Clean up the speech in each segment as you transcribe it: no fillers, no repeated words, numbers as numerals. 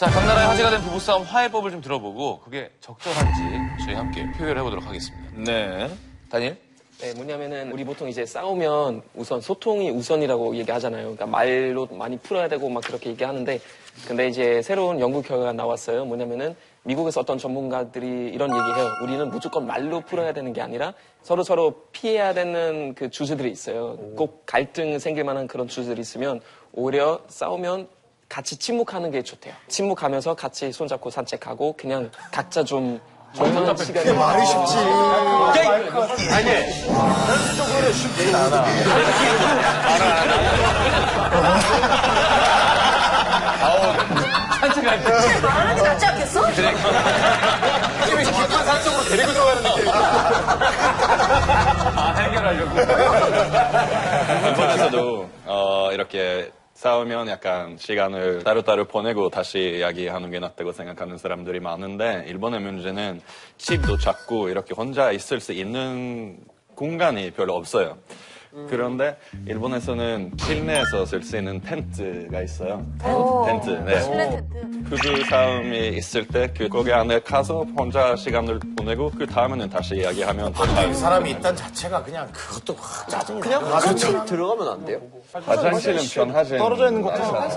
자, 각나라의 화제가 된 부부싸움 화해법을 좀 들어보고 그게 적절한지 저희 함께 표현을 해보도록 하겠습니다. 네. 다니엘? 네, 뭐냐면은 우리 보통 이제 싸우면 우선 소통이 우선이라고 얘기하잖아요. 그러니까 말로 많이 풀어야 되고 막 그렇게 얘기하는데 근데 이제 새로운 연구 결과가 나왔어요. 뭐냐면은 미국에서 어떤 전문가들이 이런 얘기해요. 우리는 무조건 말로 풀어야 되는 게 아니라 서로 피해야 되는 그 주제들이 있어요. 꼭 갈등 생길 만한 그런 주제들이 있으면 오히려 싸우면 같이 침묵하는 게 좋대요. 침묵하면서 같이 손잡고 산책하고 그냥 각자 좀 조용한 시간이 말이 쉽지. 아니, 현실적으로 쉽진 않아. 산책할 때. 말하는 게 낫지 않겠어? 집에 깊은 산속으로 데리고 들어가는 느낌. 해결하려고. 일본에서도 이렇게 싸우면 약간 시간을 따로따로 보내고 다시 이야기하는 게 낫다고 생각하는 사람들이 많은데 일본의 문제는 집도 작고 이렇게 혼자 있을 수 있는 공간이 별로 없어요. 그런데 일본에서는 실내에서 쓸 수 있는 텐트가 있어요. 텐트. 네. 실내 텐트. 부부 싸움이 있을 때 거기 안에 가서 혼자 시간을 보내고 그 다음에는 다시 이야기하면 더 잘. 사람이 있단 자체가 그냥 그것도 짜증이 나. 그냥 화장실 들어가면 안 돼요? 화장실은 편하지. 떨어져 있는 곳에서.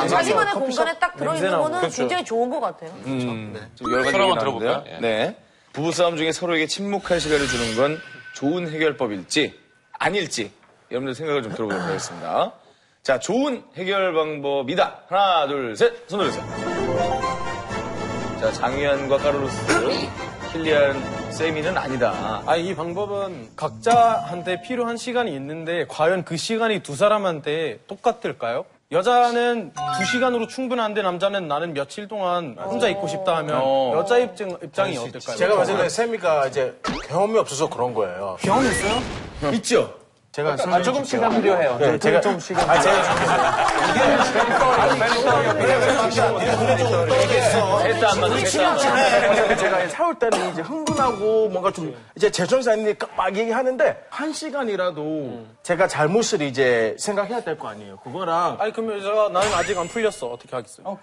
자기만의 공간에 딱 들어있는 거는 굉장히 좋은 것 같아요. 좀 여러 가지 서로 얘기 한번 들어볼까요? 나왔는데요. 네. 부부싸움 중에 서로에게 침묵할 시간을 주는 건 좋은 해결법일지 아닐지 여러분들 생각을 좀 들어보도록 하겠습니다. 자, 좋은 해결 방법이다. 하나, 둘, 셋. 손 들으세요. 자, 장유한과 카를로스, 킬리안, 세미는 아니다. 이 방법은 각자한테 필요한 시간이 있는데 과연 그 시간이 두 사람한테 똑같을까요? 여자는 2시간으로 충분한데 남자는 나는 며칠 동안 혼자 있고 싶다 하면 여자 입장이 어떨까요? 제가 봤을 때 쌤이가 이제 경험이 없어서 그런 거예요. 경험 있어요? 있죠? 제가 조금 시간 필요해요. 네, 제가 좀 시간. 제가 제가 싸울 때는 이제 흥분하고 뭔가 좀 이제 제정신 아니니까 막 얘기하는데 1시간이라도 제가 잘못을 이제 생각해야 될 거 아니에요. 그거랑 그러면 여자가 나는 아직 안 풀렸어. 어떻게 하겠어요?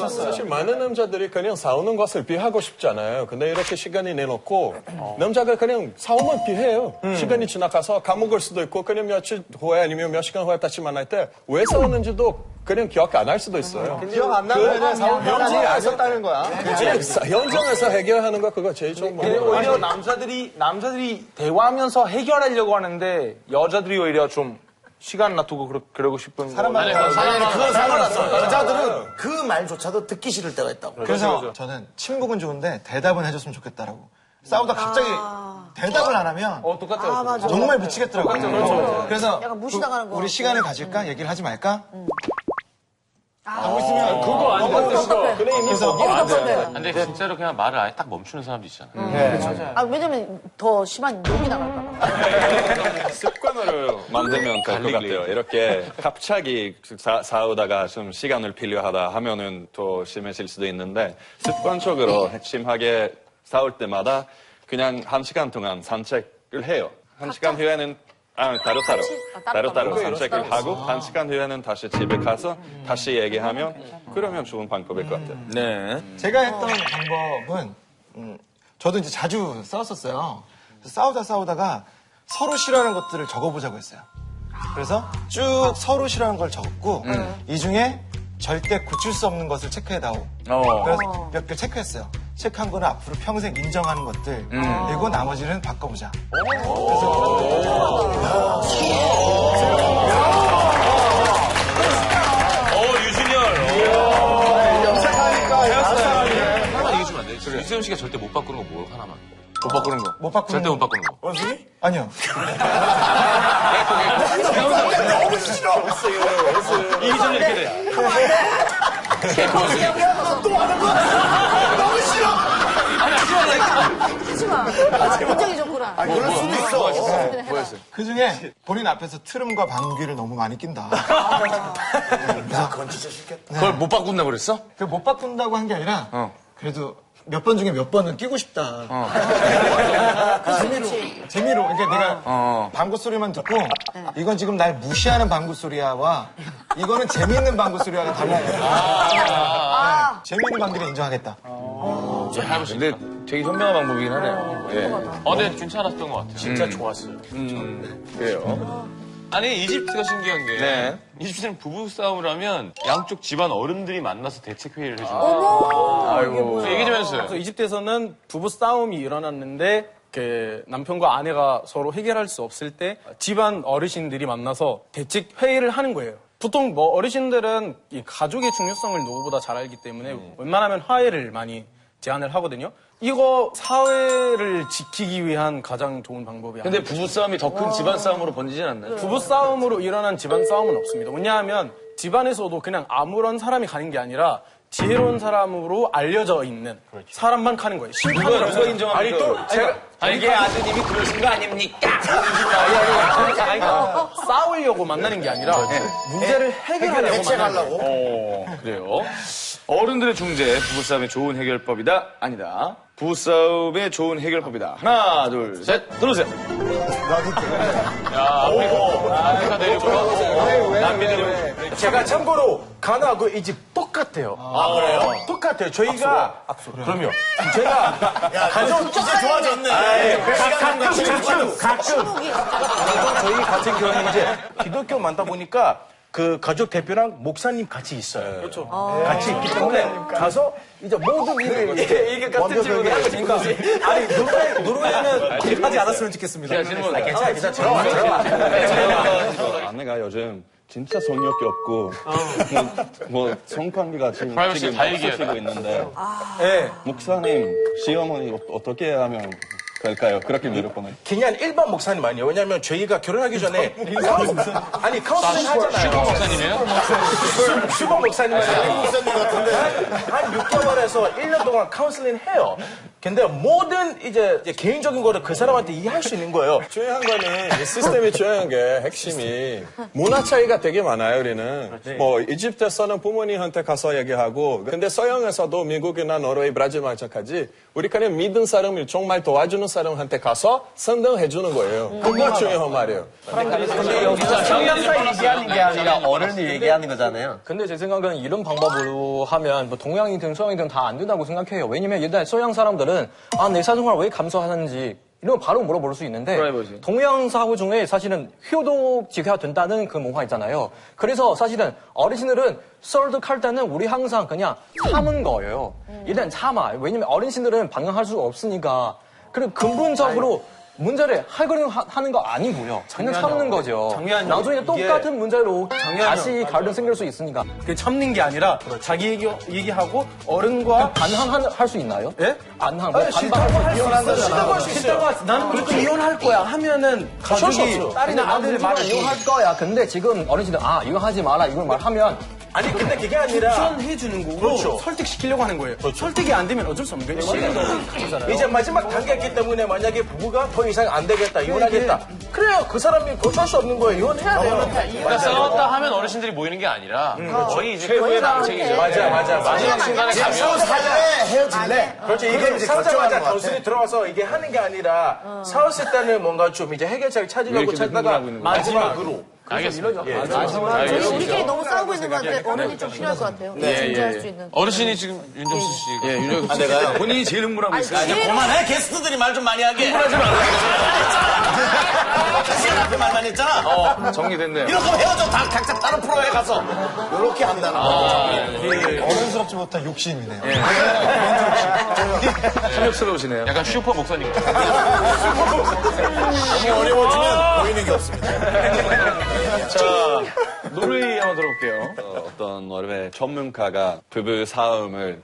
사실 많은 남자들이 그냥 싸우는 것을 비하고 싶잖아요. 근데 이렇게 시간이 내놓고 남자가 그냥 싸우면 비해요. 시간이 지나가서 까먹을 수도 있고 그냥 며칠 후에 아니면 몇 시간 후에 다시 만날 때 왜 싸우는지도 그냥 기억 안 할 수도 있어요. 기억 안 나면 싸우는 게 아셨다는 거야. 그냥 현장에서 해결하는 거 그거 제일 좋은 근데 방법. 오히려 남자들이 대화하면서 해결하려고 하는데 여자들이 오히려 좀 시간 놔두고 그러고 싶은 아니, 그건 상관없어. 여자들은 그 말조차도 듣기 싫을 때가 있다고. 그래서 저는 침묵은 좋은데 대답은 해줬으면 좋겠다라고. 싸우다 갑자기 대답을 안 하면 똑같아요. 맞아. 정말 미치겠더라고요. 그래서 약간 무시당하는 거 우리 같고. 시간을 가질까? 얘기를 하지 말까? 하고 있으면 그거 안 돼. 그래 이미 답답해. 근데 진짜로 그냥 말을 아예 딱 멈추는 사람도 있잖아요. 왜냐면 더 심한 욕이 나갈까 봐. 습관으로 만들면 될 것 같아요. 이렇게 갑자기 싸우다가 좀 시간을 필요하다 하면은 더 심해질 수도 있는데 습관적으로 심하게 싸울 때마다 그냥 1시간 동안 산책을 해요. 1시간 후에는 따로따로 산책을 하고 1시간 후에는 다시 집에 가서 다시 얘기하면 그러면 좋은 방법일 것 같아요. 네. 제가 했던 방법은 저도 이제 자주 싸웠었어요. 그래서 싸우다가 서로 싫어하는 것들을 적어보자고 했어요. 그래서 쭉 서로 싫어하는 걸 적었고 이 중에 절대 고칠 수 없는 것을 체크해다오. 그래서 몇 개 체크했어요. 체크한 거는 앞으로 평생 인정하는 것들 그리고 나머지는 바꿔보자. 하나만 얘기해 주면 안 돼? 이수영 씨가 절대 못 바꾸는 거 뭐 하나만. 못 바꾸는 거. 못 바꾸는 절대 못 바꾸는 거. 원숭이? 아니요. 너무 싫어. 이기전 이렇게 돼. 또 하는 거야? 너무 싫어. 하지 마. 굉장히 좋구나. 그럴 수도 있어. 뭐였어요? 그 중에 본인 앞에서 트름과 방귀를 너무 많이 낀다. 야, 그건 진짜 싫겠다. 그걸 못 바꾼다고 그랬어? 못 바꾼다고 한 게 아니라 그래도 몇 번 중에 몇 번은 끼고 싶다. 재미로. 그러니까 내가 방구 소리만 듣고 이건 지금 날 무시하는 방구 소리야와 이거는 재밌는 방구 소리야가 달라요. 재밌는 방귀를 인정하겠다. 근데 되게 현명한 방법이긴 하네요. 예. 근데 괜찮았던 것 같아요. 진짜 좋았어요. 그래요. 아니, 이집트가 신기한 게. 네. 이집트는 부부싸움을 하면 양쪽 집안 어른들이 만나서 대책회의를 해주는 아이고. 얘기 좀 해주세요. 그래서 이집트에서는 부부 싸움이 일어났는데 그 남편과 아내가 서로 해결할 수 없을 때 집안 어르신들이 만나서 대책 회의를 하는 거예요. 보통 뭐 어르신들은 이 가족의 중요성을 누구보다 잘 알기 때문에 웬만하면 화해를 많이 제안을 하거든요. 이거 사회를 지키기 위한 가장 좋은 방법이 근데 아닐까 부부싸움이 더 큰 집안 싸움으로 번지진 않나요? 부부 싸움으로 일어난 집안 싸움은 없습니다. 왜냐하면 집안에서도 그냥 아무런 사람이 가는 게 아니라 지혜로운 사람으로 알려져 있는 사람만 가는 거예요. 심판을 누가 인정합니까? 아니 또 제가 이게 아드님이 그러신 거 아닙니까? 아니, 싸우려고 만나는 게 아니라 문제를 해결하려고 만나는 거예요. 그래요. 어른들의 중재, 부부싸움의 좋은 해결법이다? 아니다. 부부싸움의 좋은 해결법이다. 하나, 둘, 셋, 들어오세요. 아프리카 내리고요. 남미 내리고. 제가 참고로 가나하고 이 집 똑같아요. 아, 그래요? 똑같아요. 저희가 그럼요. 제가 가족 이제 좋아졌네. 가끔 저희 같은 경우는 이제 기독교 많다 보니까 그 가족 대표랑 목사님 같이 있어요. 그렇죠. 같이 있기 때문에 가서 이제 모든 일을 이게 같은 질문을 하고 있으니까 아니 노르웨이는 하지 않았으면 좋겠습니다. 괜찮아 들어와. 아내가 요즘 진짜 성욕이 없고 뭐 성관계가 지금 프라이버시 다 얘기해요. 없어지고 있는데 네. 목사님, 시어머니 어떻게 하면 될까요? 그렇게 물어보는. 그냥 일반 목사님 아니에요. 왜냐면 저희가 결혼하기 전에 아니 카운슬링 하잖아요. 슈퍼 목사님이에요? 슈퍼 목사님 같은데 한 6개월에서 1년 동안 카운슬링 해요. 근데 모든 이제 개인적인 거를 그 사람한테 이해할 수 있는 거예요. 중요한 거는 이 시스템이 중요한 게 핵심이 문화 차이가 되게 많아요, 우리는. 뭐 이집트에서는 부모님한테 가서 얘기하고 근데 서양에서도 미국이나 노르웨이, 브라질 마찬가지 우리 그냥 믿은 사람을 정말 도와주는 사람한테 가서 선등해 주는 거예요. 그거 중요한 말이에요. 근데 여기서 성향사 얘기하는 게 아니라 어른이 얘기하는 거잖아요. 근데 제 생각은 이런 방법으로 하면 뭐 동양이든 서양이든 다 안 된다고 생각해요. 왜냐면 일단 서양 사람들은 내 사생활 왜 감소하는지 이런 거 바로 물어볼 수 있는데 프라이버시. 동양 사회 중에 사실은 효도지가 된다는 그 문화 있잖아요. 그래서 사실은 어르신들은 설득할 때는 우리 항상 그냥 참은 거예요. 일단 참아. 왜냐면 어르신들은 반응할 수 없으니까. 그리고 근본적으로 문제를 해결하는 거 아니고요. 그냥 참는 거죠. 장면이 나중에 똑같은 문제로 다시 맞아요. 갈등 생길 수 있으니까. 그 참는 게 아니라 자기 얘기하고 어른과 반항할 수 있나요? 예? 반항, 뭐 싫다고 할수 있어요. 나는 그렇게 이혼할 거야 하면은 가족이 딸이나 아들을 말을 이혼할 거야. 근데 지금 어르신들 이거 하지 마라 이걸 말하면 아니 근데 그게 아니라 추천해주는 거고 그렇죠. 설득시키려고 하는 거예요. 설득이 안 되면 어쩔 수 없는 거예요. 시간이 너무 가잖아요. 이제 마지막 단계였기 때문에 만약에 부부가 더 이상 안 되겠다 이혼하겠다. 그래요 그 사람이 고쳐할 수 없는 거예요. 이혼해야 돼요. 그러니까 싸웠다 하면 어르신들이 모이는 게 아니라 거의 이제 최후의 방책이죠. 맞아. 마지막 순간에 가면 헤어질래? 그렇죠. 이게 이제 사자마자 단순히 들어와서 이게 하는 게 아니라 싸웠을 때는 뭔가 좀 이제 해결책을 찾으려고 찾다가 마지막으로. 알겠습니다. 우리끼리 너무 싸우고 있는 것 같은데 어른이 좀 필요할 것 같아요. 진지할 수 있는. 어르신이 지금 윤정수 씨. 예, 윤정수 씨. 내가요? 본인이 제일 흥분하고 있어요. 그만해 게스트들이 말 좀 많이 하게. 시간 앞에 말만 했잖아. 정리됐네요. 이럴 거면 헤어져 다 각자 다른 프로에 가서 이렇게 한다는 거. 어른스럽지 못한 욕심이네요. 탐욕스러우시네요. 약간 슈퍼 목사님. 너무 어려워지면 보이는 게 없습니다. 자, 노르웨이 한번 들어볼게요. 어떤 노르웨이 전문가가 부부 싸움을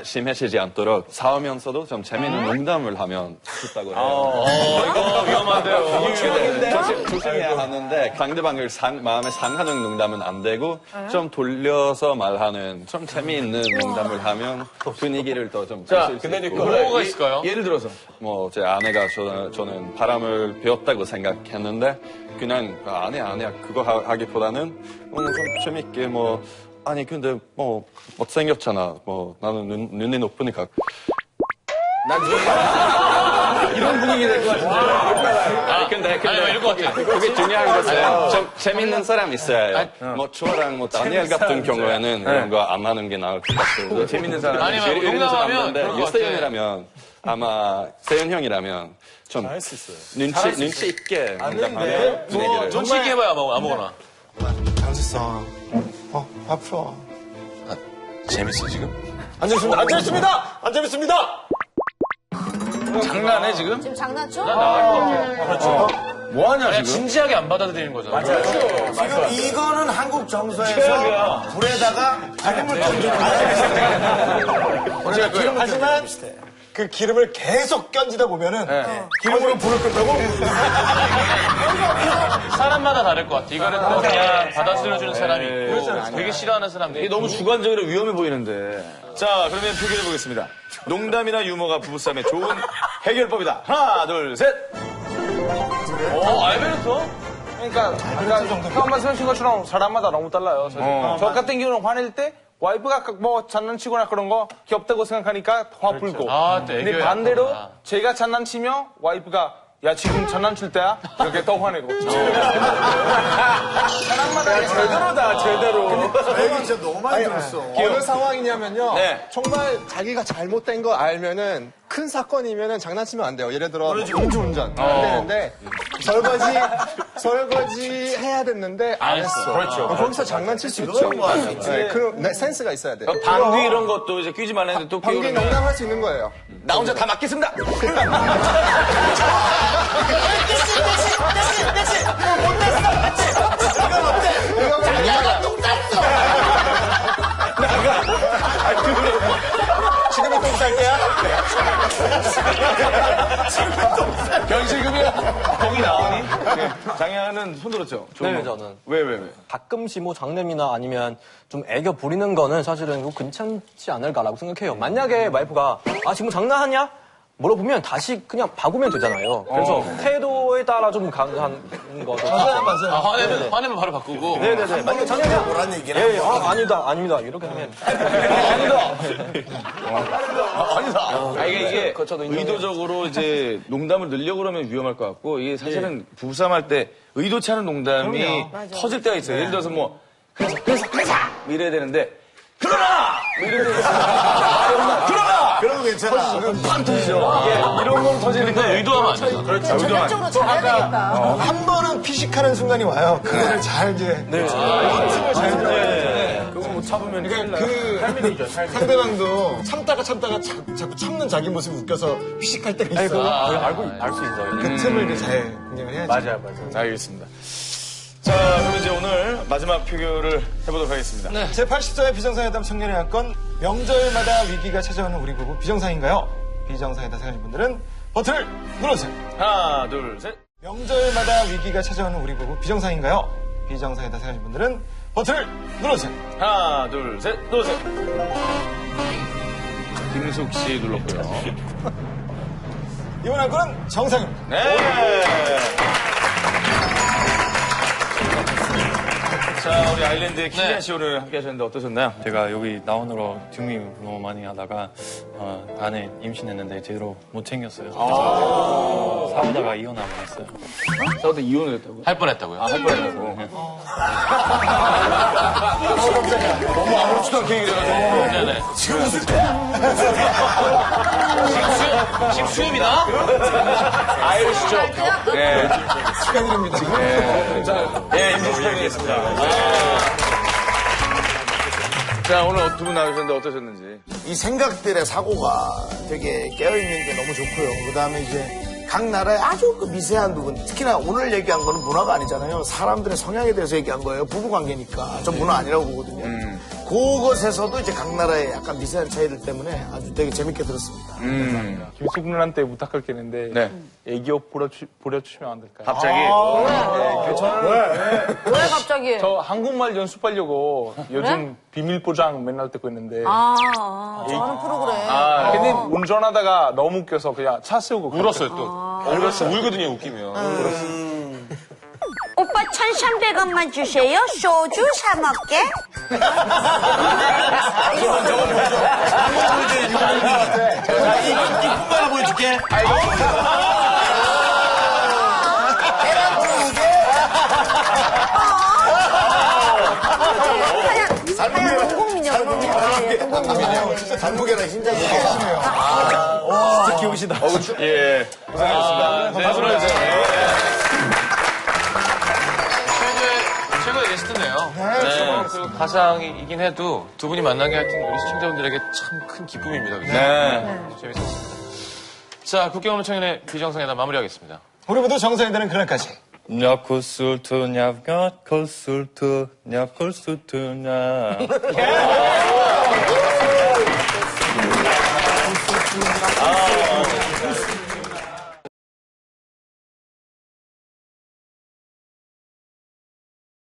심해지지 않도록 싸우면서도 좀 재미있는 농담을 하면 좋다고 해요. 이거 위험한데요. 조심해야 하는데 상대방을 마음에 상하는 농담은 안 되고 좀 돌려서 말하는 좀 재미있는 농담을 하면 분위기를 더 좀 풀 수 있고. 뭐가 있을까요? 예를 들어서. 뭐 제 아내가 저는 바람을 피웠다고 생각했는데 그냥 아니야 그거 하기보다는 좀 재밌게 뭐 아니 근데 뭐 못생겼잖아 뭐 나는 눈이 높으니까 이런 분위기 될 것 같은데. 근데 이럴 것 같아. 그게 중요한 것은 좀 재밌는 사람 있어요. 뭐 저랑 뭐 다니엘 같은 경우에는 이런 거 안 하는 게 나을 것 같고. 재밌는 사람. 아니면 재밌는 사람 농담하면 없는데 그럴 것 유세윤이라면 아마 세윤 형이라면 좀 눈치 있게 농담하는 분위기를. 눈치 있게 해봐요, 아무거나. 잘했어. 앞으로. 재밌어, 지금? 안 재밌습니다. 안 재밌습니다. 안 재밌습니다. 장난해, 지금? 지금 장난쳐? 뭐 하냐, 그냥 지금? 진지하게 안 받아들이는 거잖아. 지금 이거는 한국 정서에서 불에다가 기름을 던지는 하지만 그 기름을 계속 견지다 보면은 기름으로 불을 끄다고 사람마다 다를 것 같아. 이거를 또 그냥 받아들여주는 사람이 있고, 되게 싫어하는 사람도 이게 있고. 너무 주관적으로 위험해 보이는데. 자, 그러면 표기해 보겠습니다. 농담이나 유머가 부부싸움의 좋은 해결법이다. 하나, 둘, 셋. 알베르토? 그러니까 형 말씀하신 것처럼 사람마다 너무 달라요. 사실. 저 같은 경우는 화낼 때 와이프가 뭐 장난치거나 그런 거 귀엽다고 생각하니까 화 풀고. 또 근데 애교야. 반대로 제가 장난치면 와이프가 야 지금 장난칠 때야? 이렇게 더 화내고. 사람마다 제대로다 제대로. 얘기 진짜 너무 많이 들었어. 어느 상황이냐면요. 네. 정말 자기가 잘못된 거 알면은 큰 사건이면은 장난치면 안 돼요. 예를 들어 음주운전 안 되는데 설거지 해야 됐는데 안 했어. 그렇죠. 거기서 장난칠 수 있죠. 네, 그런 센스가 있어야 돼. 방귀 이런 것도 이제 끼지 말랬는데 또 방귀 끼우는 농담할 수 있는 거예요. 나 혼자 다 맡겠습니다. 지금이 똥 쌀 때야? 변시금이야. 거기 나오니? 네. 장현은 손 들었죠? 네, 저는. 왜? 가끔씩 뭐 장난이나 아니면 좀 애교 부리는 거는 사실은 이거 괜찮지 않을까라고 생각해요. 만약에 와이프가 지금 장난하냐? 물어보면 다시 그냥 바꾸면 되잖아요. 그래서 태도에 따라 좀 강한 거죠. 맞아요. 화내면 바로 바꾸고. 네네네. 만약에 장난이야? 뭐란 얘기를 아닙니다. 이렇게 하면. 아니다. 이게 저도 의도적으로 이제 농담을 늘려고 그러면 위험할 것 같고, 이게 사실은 부부싸움 할 때 의도치 않은 농담이 터질 때가 있어요. 예를 들어서 뭐, 그래서! 이래야 되는데, 그러나! 뭐 이래야 되는데, 그러나! 그런 거 괜찮아. 팡 터지죠. 이런 건 터지는데, 의도하면 안 되죠. 그렇죠. 전략적으로 잘해야 되겠다. 한 번은 피식하는 순간이 와요. 그거를 잘 이제. 그거 못 참으면 그러니까 그 상대방도 참다가 자꾸 참는 자기 모습이 웃겨서 피식할 때가 있어요. 알 수 있어요. 그 틈을 이제 잘 공략을 해야지. 맞아요. 알겠습니다. 자, 그럼 이제 오늘 마지막 표결을 해보도록 하겠습니다. 제80조의 비정상회담 청년의 안건 명절마다 위기가 찾아오는 우리 부부 비정상인가요? 비정상이다 생각하시는 분들은 버튼을 눌러주세요. 하나, 둘, 셋. 명절마다 위기가 찾아오는 우리 부부 비정상인가요? 비정상이다 생각하시는 분들은 버튼을 눌러주세요. 하나, 둘, 셋. 눌러주세요. 김숙 씨 눌렀고요. 이번 안건은 정상입니다. 네. 자, 우리 아일랜드의 키리안 씨 오늘 함께 하셨는데 어떠셨나요? 제가 여기 나오느라 준비 너무 많이 하다가 아내 임신했는데 제대로 못 챙겼어요. 싸우다가 이혼하고 했어요. 싸우다 이혼을 했다고요? 할 뻔했다고요. 할 뻔했다고. 너무 아무렇지도 않게 얘기를 해가지고. 네네. 지금 무슨 때야? 지금 수염이나? 아이리시죠? 네. 축하드립니다. 네, 임신 축하드리겠습니다. 자, 오늘 두 분 나오셨는데 어떠셨는지. 이 생각들의 사고가 되게 깨어있는 게 너무 좋고요. 그 다음에 이제 각 나라의 아주 그 미세한 부분, 특히나 오늘 얘기한 거는 문화가 아니잖아요. 사람들의 성향에 대해서 얘기한 거예요. 부부관계니까. 전 문화 아니라고 보거든요. 그것에서도 이제 각 나라의 약간 미세한 차이들 때문에 아주 되게 재밌게 들었습니다. 김숙 누나한테 부탁할 게 있는데 네. 애교 부려주시면 안 될까요? 갑자기. 왜 갑자기? 저 한국말 연습하려고 요즘 비밀 포장 맨날 듣고 있는데 저는 프로그램. 근데 운전하다가 너무 웃겨서 그냥 차 세우고 울었어요, 또. 울거든요, 웃기면. 오빠 1,300원만 주세요. 소주 사 먹게. 이뿐만 5개. 하얀 동공민이요. 단무게랑 흰자도 진짜 귀여우시다. 예. 고생하셨습니다. 네, 오늘 최고의 게스트네요. 네. 그리고 가상이긴 해도 두 분이 만난 게 하여튼 우리 시청자분들에게 참 큰 기쁨입니다. 그죠? 네. 재밌었습니다. 자, 국경오는 청년의 비정상회담 마무리하겠습니다. 우리 모두 정상이 되는 그날까지. 냐코술투 냐코술투 냐코술투 냐